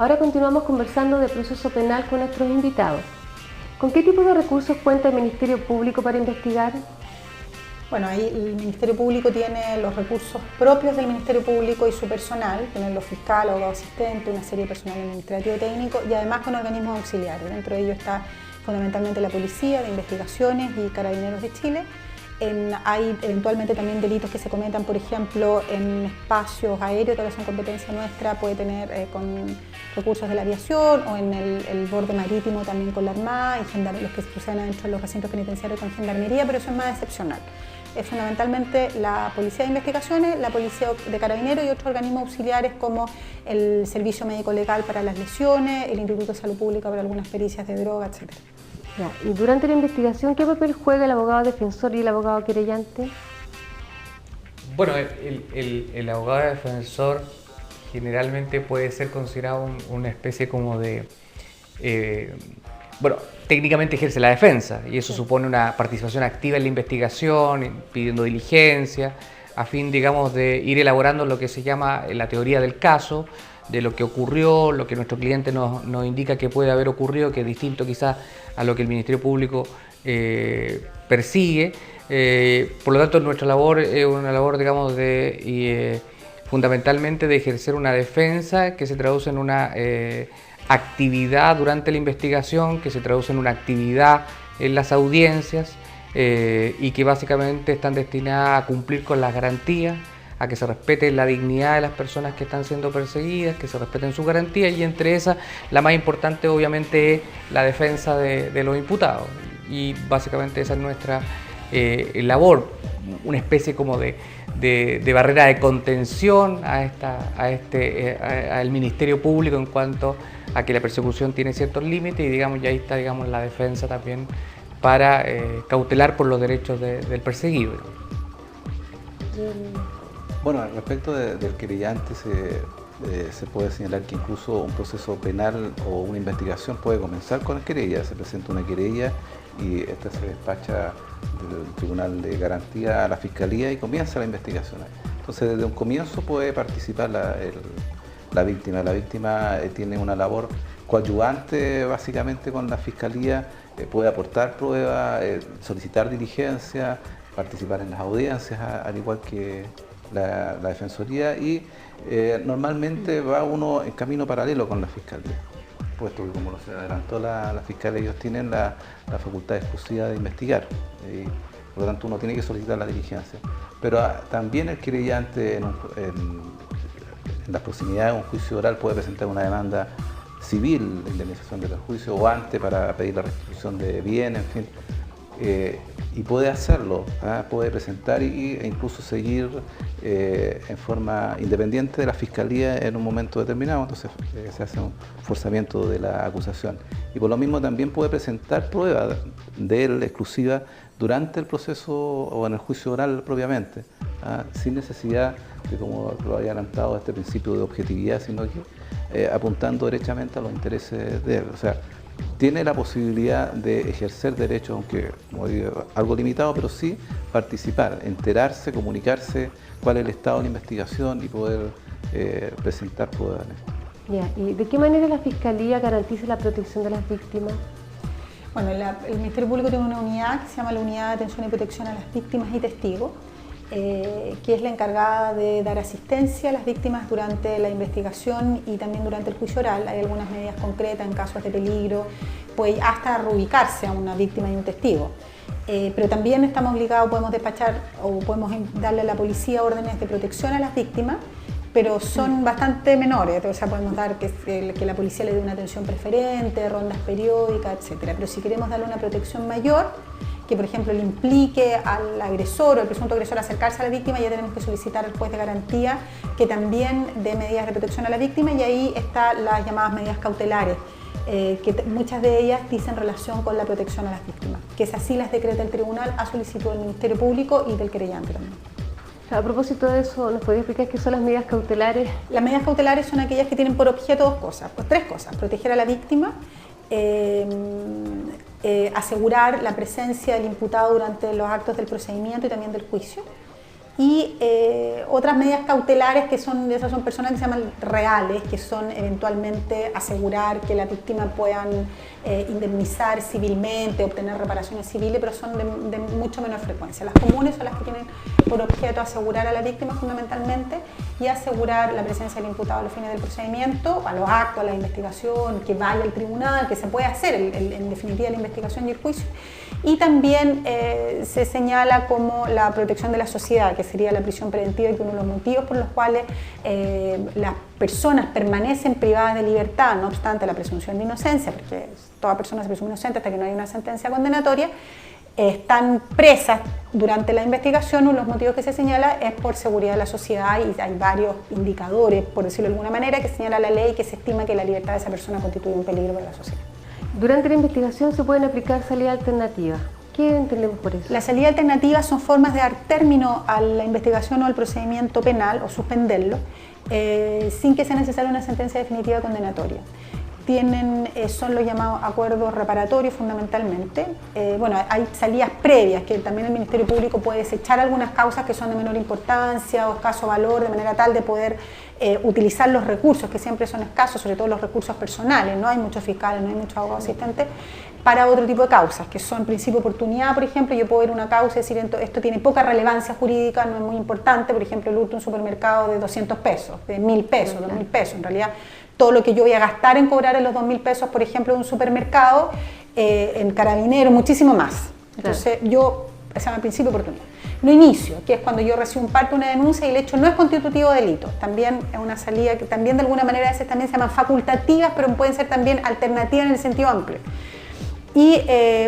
Ahora continuamos conversando de proceso penal con nuestros invitados. ¿Con qué tipo de recursos cuenta el Ministerio Público para investigar? Bueno, ahí el Ministerio Público tiene los recursos propios del Ministerio Público y su personal, tienen los fiscales, abogados asistentes, una serie de personal administrativo y técnico, y además con organismos auxiliares. Dentro de ellos está fundamentalmente la Policía de Investigaciones y Carabineros de Chile. Hay eventualmente también delitos que se cometan, por ejemplo, en espacios aéreos, que ahora son competencia nuestra, puede tener con recursos de la aviación, o en el borde marítimo también con la Armada, y los que suceden adentro de los recintos penitenciarios con Gendarmería, pero eso es más excepcional. Es fundamentalmente la Policía de Investigaciones, la Policía de Carabineros y otros organismos auxiliares como el Servicio Médico Legal para las lesiones, el Instituto de Salud Pública para algunas pericias de droga, etc. Ya, y durante la investigación, ¿qué papel juega el abogado defensor y el abogado querellante? Bueno, el abogado defensor generalmente puede ser considerado una especie como de... bueno, técnicamente ejerce la defensa y eso supone una participación activa en la investigación, pidiendo diligencia, a fin, digamos, de ir elaborando lo que se llama la teoría del caso, de lo que ocurrió, lo que nuestro cliente nos indica que puede haber ocurrido, que es distinto quizás a lo que el Ministerio Público persigue. Por lo tanto, nuestra labor es una labor, digamos, fundamentalmente de ejercer una defensa que se traduce en una actividad durante la investigación, que se traduce en una actividad en las audiencias y que básicamente están destinadas a cumplir con las garantías, a que se respete la dignidad de las personas que están siendo perseguidas, que se respeten sus garantías, y entre esas la más importante obviamente es la defensa de los imputados, y básicamente esa es nuestra labor, una especie como de barrera de contención al Ministerio Público en cuanto a que la persecución tiene ciertos límites, y digamos, ya ahí está, digamos, la defensa también para cautelar por los derechos del perseguido. Bueno, respecto del querellante se puede señalar que incluso un proceso penal o una investigación puede comenzar con la querella. Se presenta una querella y esta se despacha del Tribunal de Garantía a la Fiscalía y comienza la investigación. Entonces, desde un comienzo puede participar la víctima. La víctima tiene una labor coadyuvante básicamente con la Fiscalía, puede aportar pruebas, solicitar diligencia, participar en las audiencias, al igual que la Defensoría, y normalmente va uno en camino paralelo con la Fiscalía, puesto que, como se adelantó la Fiscalía, ellos tienen la facultad exclusiva de investigar, y por lo tanto uno tiene que solicitar la diligencia. Pero también el querellante en las proximidades de un juicio oral puede presentar una demanda civil de indemnización de perjuicio o antes para pedir la restitución de bienes, en fin. Y puede hacerlo, puede presentar e incluso seguir en forma independiente de la Fiscalía en un momento determinado. Entonces se hace un forzamiento de la acusación. Y por lo mismo también puede presentar pruebas de él exclusiva durante el proceso o en el juicio oral propiamente, sin necesidad de, como lo había adelantado, este principio de objetividad, sino que apuntando derechamente a los intereses de él. O sea, tiene la posibilidad de ejercer derechos, aunque, como digo, algo limitado, pero sí participar, enterarse, comunicarse cuál es el estado de la investigación y poder presentar pruebas. Ya, ¿y de qué manera la Fiscalía garantiza la protección de las víctimas? Bueno, el Ministerio Público tiene una unidad que se llama la Unidad de Atención y Protección a las Víctimas y Testigos, que es la encargada de dar asistencia a las víctimas durante la investigación y también durante el juicio oral. Hay algunas medidas concretas en casos de peligro, pues hasta reubicarse a una víctima y un testigo. Pero también estamos obligados, podemos despachar o podemos darle a la policía órdenes de protección a las víctimas, pero son bastante menores. O sea, podemos dar que la policía le dé una atención preferente, rondas periódicas, etc. Pero si queremos darle una protección mayor, que por ejemplo le implique al agresor o al presunto agresor acercarse a la víctima, ya tenemos que solicitar al juez de garantía que también dé medidas de protección a la víctima, y ahí están las llamadas medidas cautelares, que muchas de ellas dicen relación con la protección a las víctimas, que es así las decreta el tribunal a solicitud del Ministerio Público y del querellante también. A propósito de eso, ¿nos podría explicar qué son las medidas cautelares? Las medidas cautelares son aquellas que tienen por objeto dos cosas, pues tres cosas: proteger a la víctima, asegurar la presencia del imputado durante los actos del procedimiento y también del juicio, y otras medidas cautelares que esas son personas que se llaman reales, que son eventualmente asegurar que la víctima puedan indemnizar civilmente, obtener reparaciones civiles, pero son de mucho menor frecuencia. Las comunes son las que tienen por objeto asegurar a la víctima fundamentalmente y asegurar la presencia del imputado a los fines del procedimiento, a los actos, a la investigación, que vaya al tribunal, que se puede hacer en definitiva la investigación y el juicio. Y también se señala como la protección de la sociedad, que sería la prisión preventiva, y que uno de los motivos por los cuales las personas permanecen privadas de libertad, no obstante la presunción de inocencia, porque toda persona se presume inocente hasta que no hay una sentencia condenatoria, están presas durante la investigación. Uno de los motivos que se señala es por seguridad de la sociedad, y hay varios indicadores, por decirlo de alguna manera, que señala la ley, que se estima que la libertad de esa persona constituye un peligro para la sociedad. Durante la investigación se pueden aplicar salidas alternativas. ¿Qué entendemos por eso? Las salidas alternativas son formas de dar término a la investigación o al procedimiento penal o suspenderlo sin que sea necesaria una sentencia definitiva condenatoria. Son los llamados acuerdos reparatorios fundamentalmente. Bueno, hay salidas previas que también el Ministerio Público puede desechar algunas causas que son de menor importancia o escaso valor, de manera tal de poder utilizar los recursos, que siempre son escasos, sobre todo los recursos personales, no hay muchos fiscales, no hay muchos abogados asistentes, para otro tipo de causas, que son principio de oportunidad. Por ejemplo, yo puedo ver una causa y decir, esto tiene poca relevancia jurídica, no es muy importante, por ejemplo, el hurto de un supermercado de 200 pesos, de 1.000 pesos, 2.000 pesos, en realidad todo lo que yo voy a gastar en cobrar en los 2.000 pesos, por ejemplo, de un supermercado, en Carabineros, muchísimo más. Entonces, se llama principio de oportunidad. Lo inicio, que es cuando yo recibo un parte, una denuncia y el hecho no es constitutivo de delito. También es una salida que también de alguna manera a veces también se llaman facultativas, pero pueden ser también alternativas en el sentido amplio. Y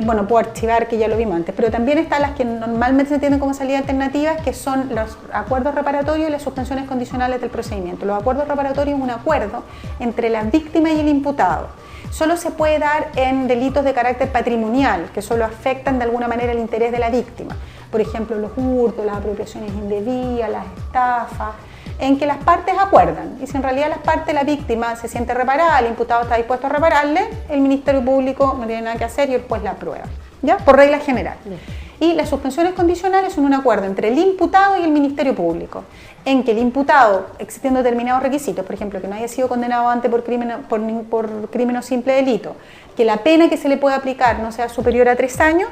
bueno, puedo archivar, que ya lo vimos antes, pero también están las que normalmente se entienden como salidas alternativas, que son los acuerdos reparatorios y las suspensiones condicionales del procedimiento. Los acuerdos reparatorios es un acuerdo entre la víctima y el imputado. Solo se puede dar en delitos de carácter patrimonial, que solo afectan de alguna manera el interés de la víctima. Por ejemplo, los hurtos, las apropiaciones indebidas, las estafas, en que las partes acuerdan, y si en realidad las partes, la víctima se siente reparada, el imputado está dispuesto a repararle, el Ministerio Público no tiene nada que hacer y el juez la aprueba, ¿ya? Por regla general. Y las suspensiones condicionales son un acuerdo entre el imputado y el Ministerio Público, en que el imputado, existiendo determinados requisitos, por ejemplo, que no haya sido condenado antes por crimen o simple delito, que la pena que se le pueda aplicar no sea superior a 3 años,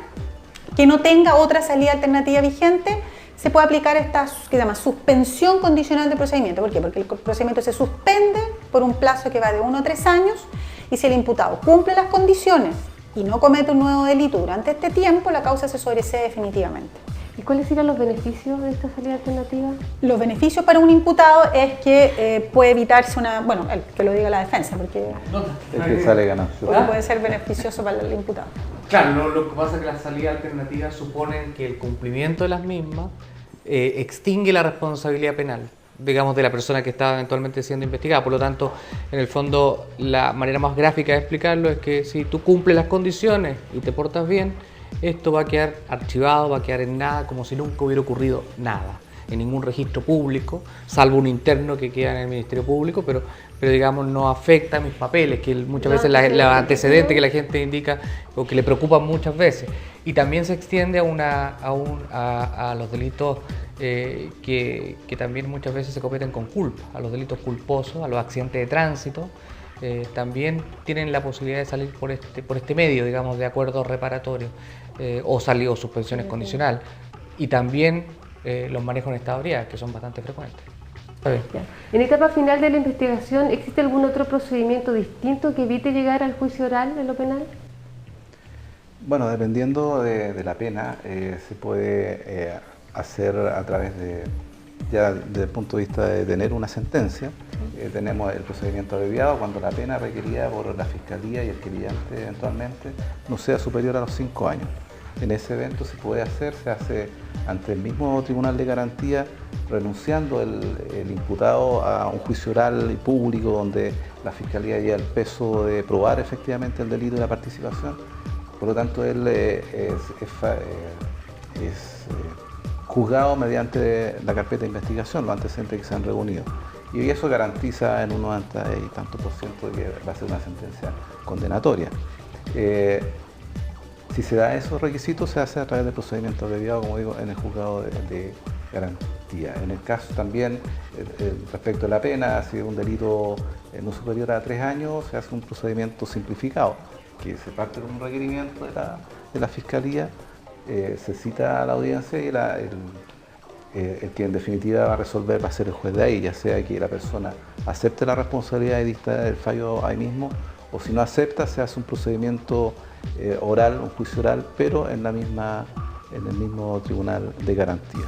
que no tenga otra salida alternativa vigente, se puede aplicar esta que se llama suspensión condicional del procedimiento. ¿Por qué? Porque el procedimiento se suspende por un plazo que va de 1 a 3 años, y si el imputado cumple las condiciones y no comete un nuevo delito durante este tiempo, la causa se sobresee definitivamente. ¿Y cuáles serían los beneficios de esta salida alternativa? Los beneficios para un imputado es que puede evitarse bueno, que lo diga la defensa, porque es que sale ganancia. Puede ser beneficioso para el imputado. Claro, lo que pasa es que las salidas alternativas suponen que el cumplimiento de las mismas extingue la responsabilidad penal, digamos, de la persona que está eventualmente siendo investigada. Por lo tanto, en el fondo, la manera más gráfica de explicarlo es que si tú cumples las condiciones y te portas bien, esto va a quedar archivado, va a quedar en nada, como si nunca hubiera ocurrido nada, en ningún registro público, salvo un interno que queda en el Ministerio Público, pero digamos no afecta a mis papeles, que muchas veces los antecedentes que la gente indica o que le preocupan muchas veces. Y también se extiende a los delitos que también muchas veces se cometen con culpa, a los delitos culposos, a los accidentes de tránsito. También tienen la posibilidad de salir por este medio, digamos, de acuerdos reparatorios o suspensiones condicionales. Y también los manejos en estado de ebriedad, que son bastante frecuentes. En la etapa final de la investigación, ¿existe algún otro procedimiento distinto que evite llegar al juicio oral en lo penal? Bueno, dependiendo de la pena, se puede hacer a través ya desde el punto de vista de tener una sentencia. Tenemos el procedimiento abreviado cuando la pena requerida por la Fiscalía y el querellante eventualmente no sea superior a los 5 años. En ese evento se puede hacer, se hace ante el mismo Tribunal de Garantía, renunciando el imputado a un juicio oral y público donde la Fiscalía lleva el peso de probar efectivamente el delito y la participación. Por lo tanto, él es juzgado mediante la carpeta de investigación, los antecedentes que se han reunido. Y eso garantiza en un 90 y tanto por ciento de que va a ser una sentencia condenatoria. Si se da esos requisitos, se hace a través del procedimiento abreviado, como digo, en el juzgado garantía. En el caso también, respecto a la pena, si es un delito no superior a 3 años, se hace un procedimiento simplificado, que se parte de un requerimiento de la Fiscalía, se cita a la audiencia y el que en definitiva va a resolver va a ser el juez de ahí, ya sea que la persona acepte la responsabilidad y dicta el fallo ahí mismo, o si no acepta, se hace un procedimiento oral, un juicio oral, pero en el mismo tribunal de garantía.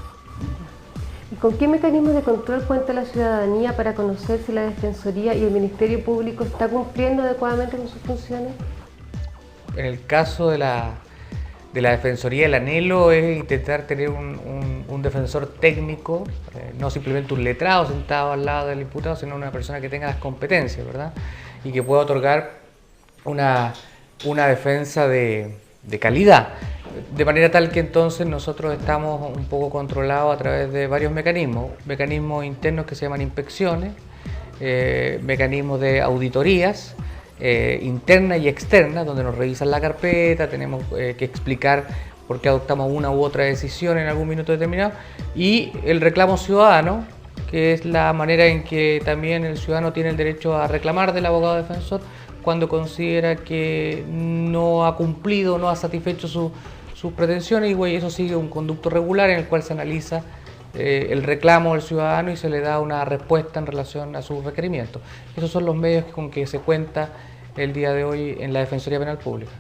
¿Y con qué mecanismos de control cuenta la ciudadanía para conocer si la Defensoría y el Ministerio Público está cumpliendo adecuadamente con sus funciones? En el caso de la Defensoría, el anhelo es intentar tener un defensor técnico, no simplemente un letrado sentado al lado del imputado, sino una persona que tenga las competencias, ¿verdad? Y que pueda otorgar una defensa de calidad. De manera tal que entonces nosotros estamos un poco controlados a través de varios mecanismos internos que se llaman inspecciones, mecanismos de auditorías, interna y externa, donde nos revisan la carpeta, tenemos que explicar por qué adoptamos una u otra decisión en algún minuto determinado, y el reclamo ciudadano, que es la manera en que también el ciudadano tiene el derecho a reclamar del abogado defensor cuando considera que no ha cumplido, no ha satisfecho sus pretensiones, y eso sigue un conducto regular en el cual se analiza el reclamo del ciudadano y se le da una respuesta en relación a sus requerimientos. Esos son los medios con que se cuenta el día de hoy en la Defensoría Penal Pública.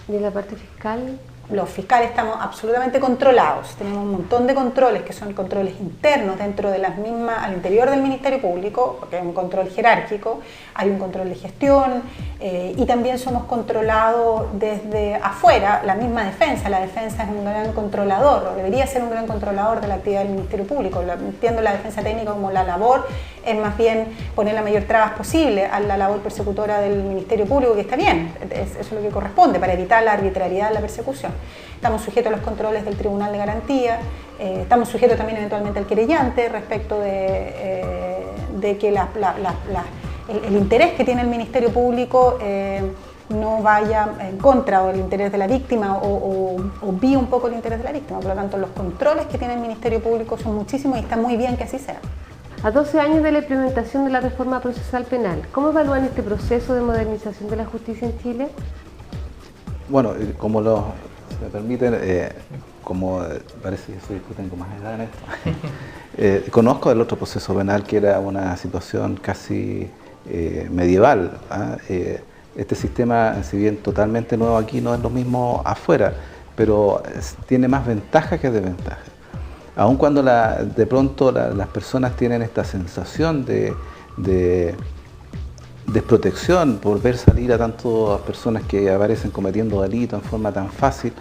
¿Y en la parte fiscal? Los fiscales estamos absolutamente controlados, tenemos un montón de controles que son controles internos dentro de las mismas, al interior del Ministerio Público, porque hay un control jerárquico, hay un control de gestión y también somos controlados desde afuera, la misma defensa. La defensa es un gran controlador, o debería ser un gran controlador de la actividad del Ministerio Público. Entiendo la defensa técnica como la labor es más bien poner la mayor trabas posible a la labor persecutora del Ministerio Público, que está bien, eso es lo que corresponde para evitar la arbitrariedad de la persecución. Estamos sujetos a los controles del Tribunal de Garantía, estamos sujetos también eventualmente al querellante respecto de que el interés que tiene el Ministerio Público no vaya en contra o el interés de la víctima o obvie un poco el interés de la víctima. Por lo tanto, los controles que tiene el Ministerio Público son muchísimos y está muy bien que así sea. A 12 años de la implementación de la reforma procesal penal, ¿cómo evalúan este proceso de modernización de la justicia en Chile? Bueno, si me permiten, como parece que soy que tengo más edad en esto, conozco del otro proceso penal que era una situación casi medieval. Este sistema, si bien totalmente nuevo aquí, no es lo mismo afuera, pero tiene más ventajas que desventajas. Aun cuando de pronto las personas tienen esta sensación de desprotección por ver salir a tantas personas que aparecen cometiendo delitos en forma tan fácil,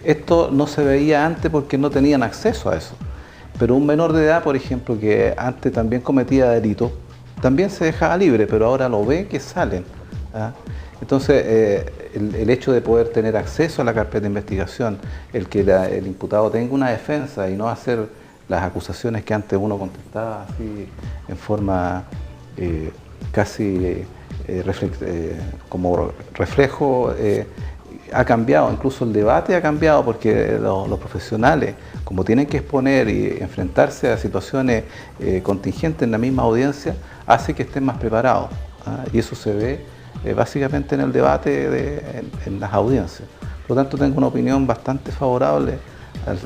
esto no se veía antes porque no tenían acceso a eso. Pero un menor de edad, por ejemplo, que antes también cometía delitos, también se dejaba libre, pero ahora lo ve que salen. Entonces, el hecho de poder tener acceso a la carpeta de investigación, el que el imputado tenga una defensa y no hacer las acusaciones que antes uno contestaba así en forma casi como reflejo, ha cambiado. Incluso el debate ha cambiado porque los profesionales, como tienen que exponer y enfrentarse a situaciones contingentes en la misma audiencia, hace que estén más preparados. Y eso se ve básicamente en el debate en las audiencias. Por lo tanto, tengo una opinión bastante favorable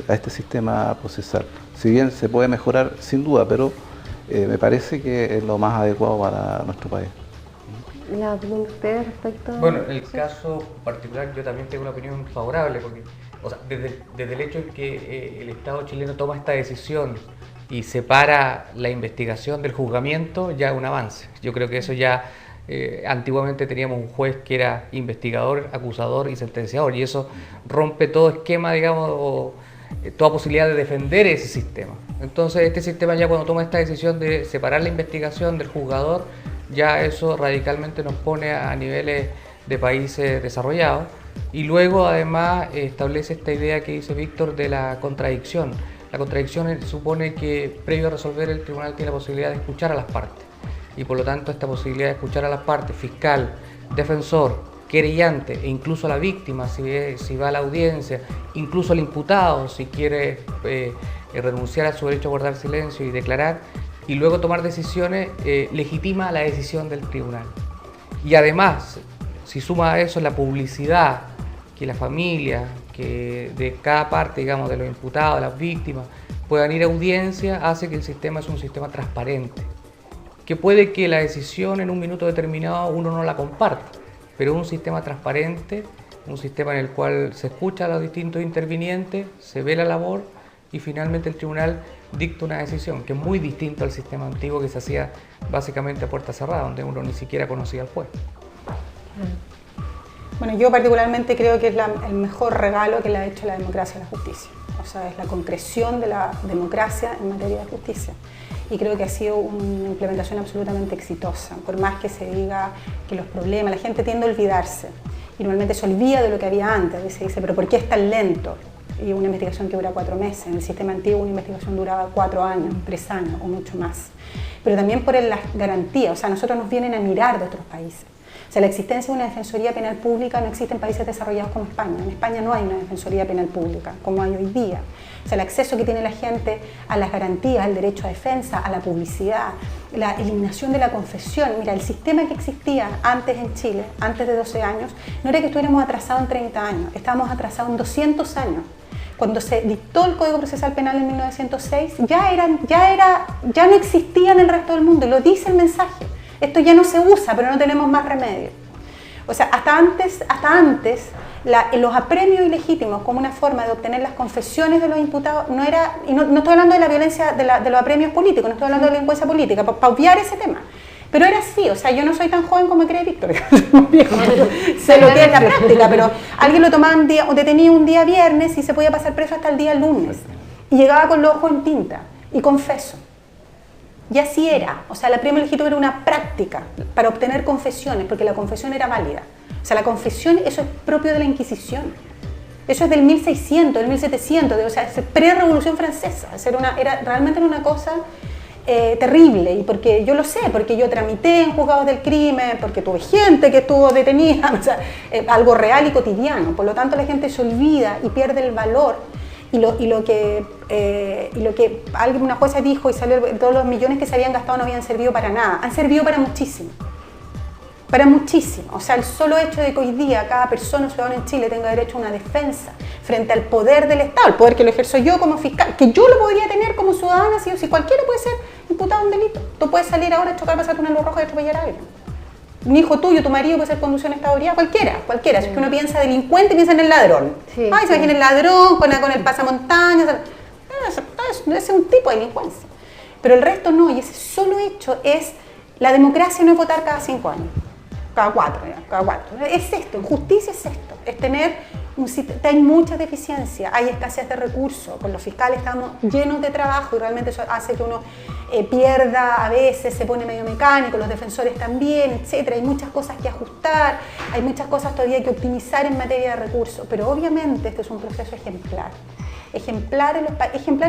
a este sistema procesal. Si bien se puede mejorar sin duda, pero me parece que es lo más adecuado para nuestro país. ¿La opinión de ustedes respecto a...? Bueno, en el caso particular yo también tengo una opinión favorable, porque desde el hecho en que el Estado chileno toma esta decisión y separa la investigación del juzgamiento, ya es un avance. Yo creo que eso ya... antiguamente teníamos un juez que era investigador, acusador y sentenciador, y eso rompe todo esquema, digamos, o toda posibilidad de defender ese sistema. Entonces este sistema, ya cuando toma esta decisión de separar la investigación del juzgador, ya eso radicalmente nos pone a niveles de países desarrollados, y luego además establece esta idea que dice Víctor de la contradicción. La contradicción supone que previo a resolver el tribunal tiene la posibilidad de escuchar a las partes. Y por lo tanto esta posibilidad de escuchar a las partes, fiscal, defensor, querellante e incluso a la víctima si va a la audiencia, incluso al imputado si quiere renunciar a su derecho a guardar silencio y declarar, y luego tomar decisiones, legitima la decisión del tribunal. Y además, si suma a eso la publicidad que la familia, que de cada parte, digamos, de los imputados, las víctimas, puedan ir a audiencia, hace que el sistema es un sistema transparente. Que puede que la decisión en un minuto determinado uno no la comparta, pero es un sistema transparente, un sistema en el cual se escucha a los distintos intervinientes, se ve la labor y finalmente el tribunal dicta una decisión, que es muy distinto al sistema antiguo que se hacía básicamente a puerta cerrada, donde uno ni siquiera conocía al juez. Bueno, yo particularmente creo que es el mejor regalo que le ha hecho la democracia a la justicia. O sea, es la concreción de la democracia en materia de justicia. Y creo que ha sido una implementación absolutamente exitosa. Por más que se diga que los problemas, la gente tiende a olvidarse. Y normalmente se olvida de lo que había antes. Y se dice, pero ¿por qué es tan lento? Y una investigación que dura 4 meses. En el sistema antiguo una investigación duraba 4 años, 3 años o mucho más. Pero también por las garantías. O sea, nosotros nos vienen a mirar de otros países. O sea, la existencia de una defensoría penal pública no existe en países desarrollados como España. En España no hay una defensoría penal pública, como hay hoy día. O sea, el acceso que tiene la gente a las garantías, al derecho a defensa, a la publicidad, la eliminación de la confesión. Mira, el sistema que existía antes en Chile, antes de 12 años, no era que estuviéramos atrasados en 30 años, estábamos atrasados en 200 años. Cuando se dictó el Código Procesal Penal en 1906, ya no existía en el resto del mundo, y lo dice el mensaje. Esto ya no se usa, pero no tenemos más remedio. O sea, hasta antes los apremios ilegítimos como una forma de obtener las confesiones de los imputados no era, y no estoy hablando de la violencia, de los apremios políticos, no estoy hablando de la delincuencia política, para obviar ese tema. Pero era así, o sea, yo no soy tan joven como cree Víctor, sé lo que es la práctica, pero alguien lo tomaba detenía un día viernes y se podía pasar preso hasta el día lunes. Y llegaba con los ojos en tinta y confeso. Y así era, o sea, el apremio ilegítimo era una práctica para obtener confesiones, porque la confesión era válida. O sea, la confesión, eso es propio de la Inquisición. Eso es del 1600, del 1700, o sea, es pre-revolución francesa. Realmente era una cosa terrible, y porque yo lo sé, porque yo tramité en juzgados del crimen, porque tuve gente que estuvo detenida, o sea, algo real y cotidiano. Por lo tanto, la gente se olvida y pierde el valor. Y lo que una jueza dijo y salió, todos los millones que se habían gastado no habían servido para nada, han servido para muchísimo. Para muchísimo. O sea, el solo hecho de que hoy día cada persona ciudadana en Chile tenga derecho a una defensa frente al poder del Estado, el poder que lo ejerzo yo como fiscal, que yo lo podría tener como ciudadana, si cualquiera puede ser imputado en un delito. Tú puedes salir ahora a chocar, pasarte una luz roja y atropellar a alguien. Un hijo tuyo, tu marido puede ser conducción en estado de ebriedad, cualquiera. Si es que uno piensa delincuente, piensa en el ladrón. Sí, se imagina el ladrón con el pasamontañas. Ese es un tipo de delincuencia. Pero el resto no, y ese solo hecho es, la democracia no es votar cada 5 años, cada 4. Es esto, justicia es esto, es tener hay muchas deficiencias, hay escasez de recursos, con los fiscales estamos llenos de trabajo y realmente eso hace que uno pierda, a veces se pone medio mecánico, los defensores también, etcétera. Hay muchas cosas que ajustar, hay muchas cosas todavía que optimizar en materia de recursos, pero obviamente este es un proceso ejemplar. Ejemplar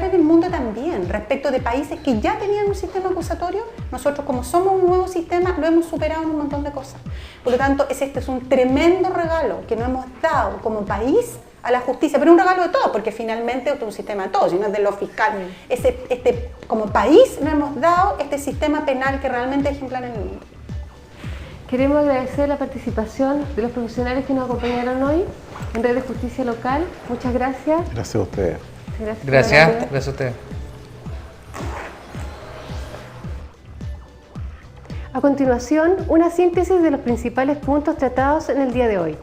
en el mundo también, respecto de países que ya tenían un sistema acusatorio. Nosotros, como somos un nuevo sistema, lo hemos superado en un montón de cosas. Por lo tanto, este es un tremendo regalo que nos hemos dado como país a la justicia, pero un regalo de todos, porque finalmente es un sistema de todos, y no es de los fiscales. Como país nos hemos dado este sistema penal que realmente es ejemplar en el mundo. Queremos agradecer la participación de los profesionales que nos acompañaron hoy en Red de Justicia Local. Muchas gracias. Gracias a ustedes. Gracias a ustedes. A continuación, una síntesis de los principales puntos tratados en el día de hoy.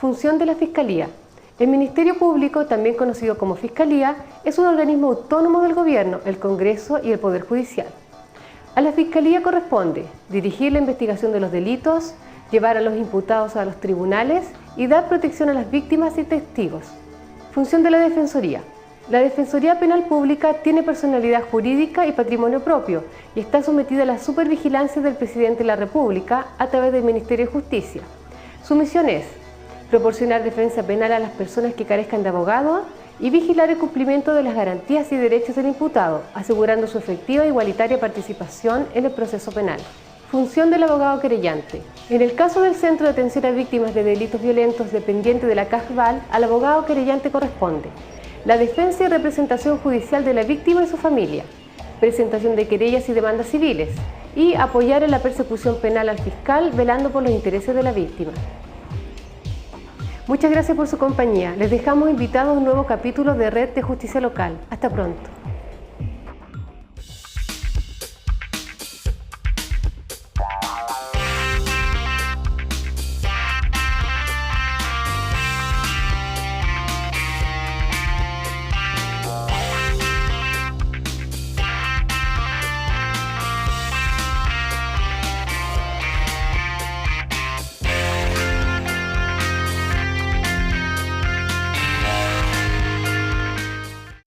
Función de la Fiscalía. El Ministerio Público, también conocido como Fiscalía, es un organismo autónomo del Gobierno, el Congreso y el Poder Judicial. A la Fiscalía corresponde dirigir la investigación de los delitos, llevar a los imputados a los tribunales y dar protección a las víctimas y testigos. Función de la Defensoría. La Defensoría Penal Pública tiene personalidad jurídica y patrimonio propio y está sometida a la supervigilancia del Presidente de la República a través del Ministerio de Justicia. Su misión es proporcionar defensa penal a las personas que carezcan de abogado y vigilar el cumplimiento de las garantías y derechos del imputado, asegurando su efectiva e igualitaria participación en el proceso penal. Función del abogado querellante. En el caso del Centro de Atención a Víctimas de Delitos Violentos dependiente de la CAFVAL, al abogado querellante corresponde la defensa y representación judicial de la víctima y su familia, presentación de querellas y demandas civiles, y apoyar en la persecución penal al fiscal velando por los intereses de la víctima. Muchas gracias por su compañía. Les dejamos invitados a un nuevo capítulo de Red de Justicia Local. Hasta pronto.